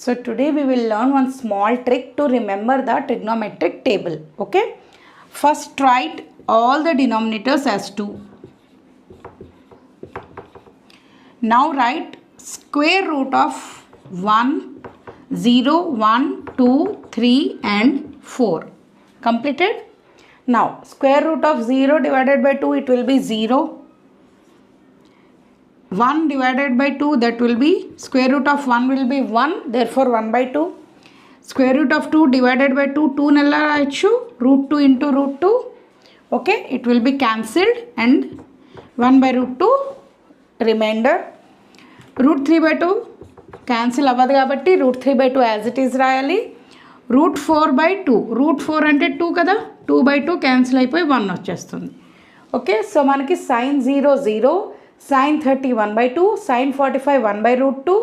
So today we will learn one small trick to remember the trigonometric table. Okay, first write all the denominators as 2. Now write square root of 1, 0, 1, 2, 3 and 4. Completed? Now square root of 0 divided by 2, it will be 0. 1 divided by 2, that will be square root of 1 will be 1, therefore 1 by 2. Square root of 2 divided by 2, 2 nalla rayochu, root 2 into root 2. Okay, it will be cancelled and 1 by root 2 remainder. Root 3 by 2 cancel అవ్వదు కాబట్టి root 3 by 2 as it is రాయాలి. root 4 by 2, root 4 అంటే 2 కదా, 2 by 2 cancel అయిపోయి 1 వచ్చేస్తుంది. Okay, so మనకి sin 0 0, sin 30 1 by 2, sin 45 1 by root 2,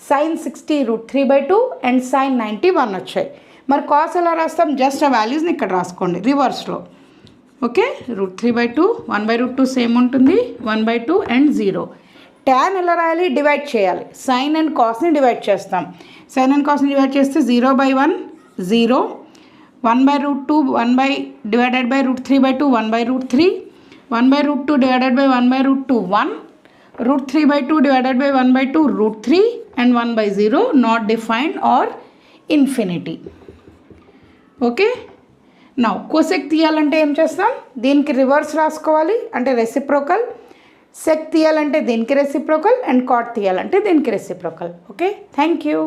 sin 60 root 3 by 2 and sin 90 1 వచ్చాయి. మరి కాస్ ఎలా రాస్తాం, జస్ట్ ఆ వాల్యూస్ని ఇక్కడ రాసుకోండి రివర్స్లో. Okay, root 3 by 2, 1 by root 2 same ఉంటుంది, 1 by 2 and 0. ట్యాన్ ఎలా రాయాలి, డివైడ్ చేయాలి. సైన్ అండ్ కాస్ని డివైడ్ చేస్తాం. సైన్ అండ్ కాస్ని డివైడ్ చేస్తే 0 by 1 0, 1 by root 2 1 by divided by root 3 by 2 1 by root 3, 1 by root 2 divided by 1 by root 2 1, root 3 by 2 divided by 1 by 2 root 3 and 1 by 0 not defined or infinity. Okay, now cosec తీయాలంటే ఏం చేస్తాం, దీనికి reverse రాసుకోవాలి అంటే reciprocal. Check తీయాలంటే దీనికి reciprocal and cot తీయాలంటే దీనికి రెసిప్రోకల్. Okay, thank you.